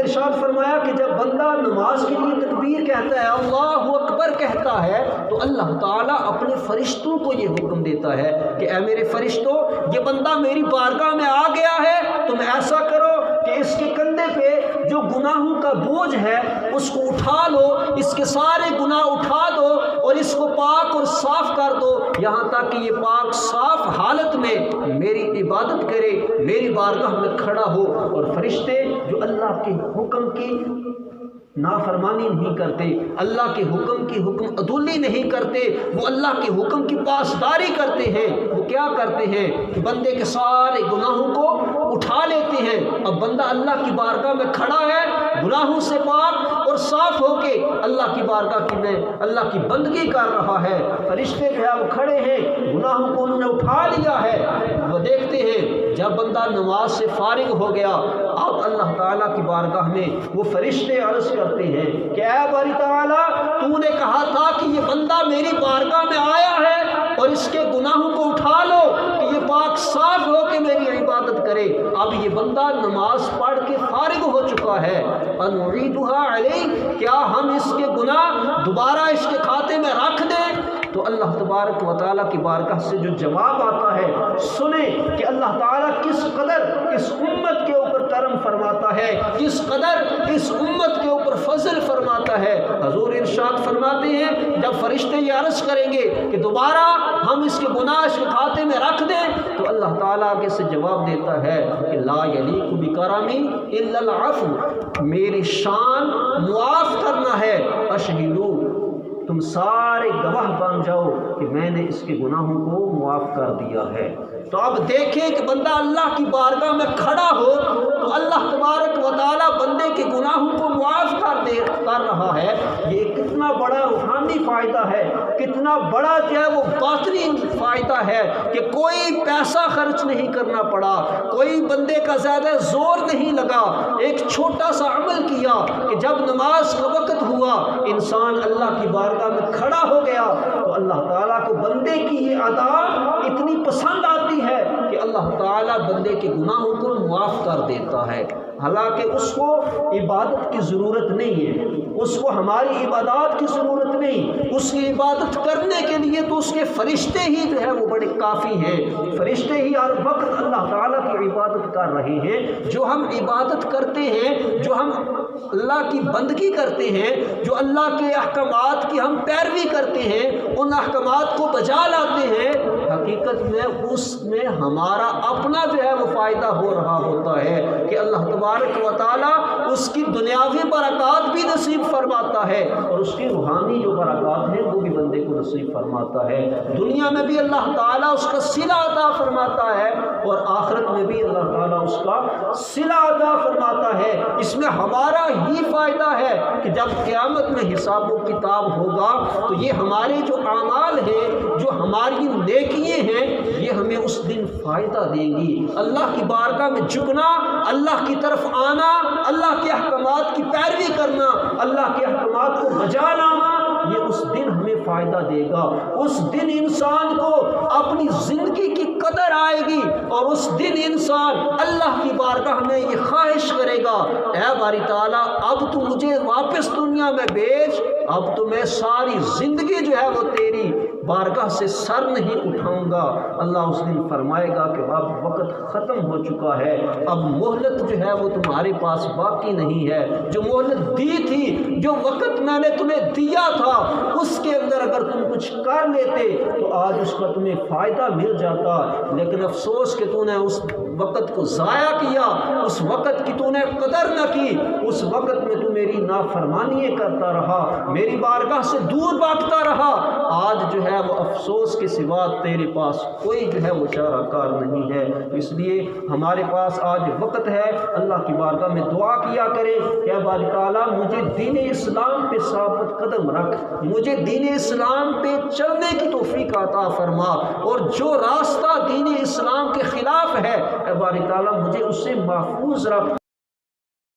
ارشاد فرمایا کہ جب بندہ نماز کے لیے تکبیر کہتا ہے، اللہ اکبر کہتا ہے، تو اللہ تعالیٰ اپنے فرشتوں کو یہ حکم دیتا ہے کہ اے میرے فرشتوں، یہ بندہ میری بارگاہ میں آ گیا ہے، تم ایسا کرو کہ اس کے کندھے پہ جو گناہوں کا بوجھ ہے اس کو اٹھا لو، اس کے سارے گناہ اٹھا دو اور اس کو پاک اور صاف کر دو، یہاں تک کہ یہ پاک صاف حالت میں میری عبادت کرے، میری بارگاہ میں کھڑا ہو۔ اور فرشتے جو اللہ کے حکم کی نافرمانی نہیں کرتے، اللہ کے حکم کی حکم عدولی نہیں کرتے، وہ اللہ کے حکم کی پاسداری کرتے ہیں، وہ کیا کرتے ہیں کہ بندے کے سارے گناہوں کو اٹھا لیتے ہیں۔ اب بندہ اللہ کی بارگاہ میں کھڑا ہے، گناہوں سے پاک اور صاف ہو کے اللہ کی بارگاہ میں اللہ کی بندگی کر رہا ہے، فرشتے جو ہے وہ کھڑے ہیں، گناہوں کو انہوں نے اٹھا لیا ہے۔ وہ دیکھتے ہیں جب بندہ نماز سے فارغ ہو گیا، اب اللہ تعالیٰ کی بارگاہ میں وہ فرشتے عرض کرتے ہیں کہ اے باری تعالیٰ، تو نے کہا تھا کہ یہ بندہ میری بارگاہ میں آیا ہے اور اس کے گناہوں کو اٹھا لو کہ یہ پاک صاف ہو کے میری عبادت کرے۔ اب یہ بندہ نماز پڑھ کے فارغ ہو چکا ہے، انعیدھا علیہ، کیا ہم اس کے گناہ دوبارہ اس کے کھاتے میں رکھ دیں؟ تو اللہ تبارک و تعالیٰ کی بارگاہ سے جو جواب آتا ہے، سنیں کہ اللہ تعالیٰ کس قدر اس امت کے اوپر کرم فرماتا ہے، کس قدر اس امت کے اوپر فضل فرماتا ہے۔ حضور ارشاد فرماتے ہیں جب فرشتے یہ عرض کریں گے کہ دوبارہ ہم اس کے گناہ اس کے کھاتے میں رکھ دیں، تو اللہ تعالیٰ آگے سے جواب دیتا ہے کہ لا یلیق بکرمی الا العفو، میری شان معاف کرنا ہے، اشہدو، تم سارے گواہ بن جاؤ کہ میں نے اس کے گناہوں کو معاف کر دیا ہے۔ تو اب دیکھیں کہ بندہ اللہ کی بارگاہ میں کھڑا ہو تو اللہ تبارک و تعالیٰ بندے کے گناہوں کو معاف کر رہا ہے، یہ کتنا بڑا روحانی فائدہ ہے، کتنا بڑا جو ہے وہ باطنی فائدہ ہے کہ کوئی پیسہ خرچ نہیں کرنا پڑا، کوئی بندے کا زیادہ زور نہیں لگا، ایک چھوٹا سا عمل کیا کہ جب نماز کا وقت ہوا، انسان اللہ کی بارگاہ میں کھڑا ہو گیا، تو اللہ تعالیٰ کو بندے کی یہ ادا اتنی پسند آتی ہے کہ اللہ تعالیٰ بندے کے گناہوں کو معاف کر دیتا ہے۔ حالانکہ اس کو عبادت کی ضرورت نہیں ہے، اس کو ہماری عبادات کی ضرورت نہیں، اس کی عبادت کرنے کے لیے تو اس کے فرشتے ہی جو ہے وہ بڑے کافی ہیں، فرشتے ہی ہر وقت اللہ تعالیٰ کی عبادت کر رہے ہیں۔ جو ہم عبادت کرتے ہیں، جو ہم اللہ کی بندگی کرتے ہیں، جو اللہ کے احکامات کی ہم پیروی کرتے ہیں، ان احکامات کو بجا لاتے ہیں، حقیقت میں اس میں ہمارا اپنا جو ہے وہ فائدہ ہو رہا ہوتا ہے کہ اللہ تبارک و تعالیٰ اس کی دنیاوی برکات بھی نصیب فرماتا ہے اور اس کی روحانی جو برکات ہیں وہ بھی بندے کو نصیب فرماتا ہے۔ دنیا میں بھی اللہ تعالیٰ اس کا صلہ عطا فرماتا ہے اور آخرت میں بھی اللہ تعالیٰ اس کا صلہ عطا فرماتا ہے۔ اس میں ہمارا ہی فائدہ ہے کہ جب قیامت میں حساب و کتاب ہوگا تو یہ ہمارے جو اعمال ہیں، جو ہماری نیکیاں ہیں، یہ ہمیں اس دن فائدہ دیں گی۔ اللہ کی بارگاہ میں جھکنا، اللہ کی طرف آنا، اللہ کے احکامات کی پیروی کرنا، اللہ کے احکامات کو بجا لانا، یہ اس دن ہمیں فائدہ دے گا۔ اس دن انسان کو اپنی زندگی کی قدر آئے گی اور اس دن انسان اللہ کی بارگاہ میں یہ خواہش کرے گا، اے باری تعالیٰ اب تو مجھے واپس دنیا میں بھیج، اب تو میں ساری زندگی جو ہے وہ تیری بارگاہ سے سر نہیں اٹھاؤں گا۔ اللہ اس دن فرمائے گا کہ اب وقت ختم ہو چکا ہے، اب مہلت جو ہے وہ تمہارے پاس باقی نہیں ہے۔ جو مہلت دی تھی، جو وقت میں نے تمہیں دیا تھا، اس کے اندر اگر تم کچھ کر لیتے تو آج اس کا تمہیں فائدہ مل جاتا، لیکن افسوس کہ تو نے اس وقت کو ضائع کیا، اس وقت کی تو نے قدر نہ کی، اس وقت میں تو میری نافرمانیاں کرتا رہا، میری بارگاہ سے دور بھاگتا رہا۔ آج جو ہے وہ افسوس کے سوا تیرے پاس کوئی جو ہے وہ چارہ کار نہیں ہے۔ اس لیے ہمارے پاس آج وقت ہے، اللہ کی بارگاہ میں دعا کیا کرے کہ اے باری تعالیٰ مجھے دین اسلام پہ ثابت قدم رکھ، مجھے دین اسلام پہ چلنے کی توفیق عطا فرما، اور جو راستہ دین اسلام کے خلاف ہے اے باری تعالیٰ مجھے اس سے محفوظ رکھ۔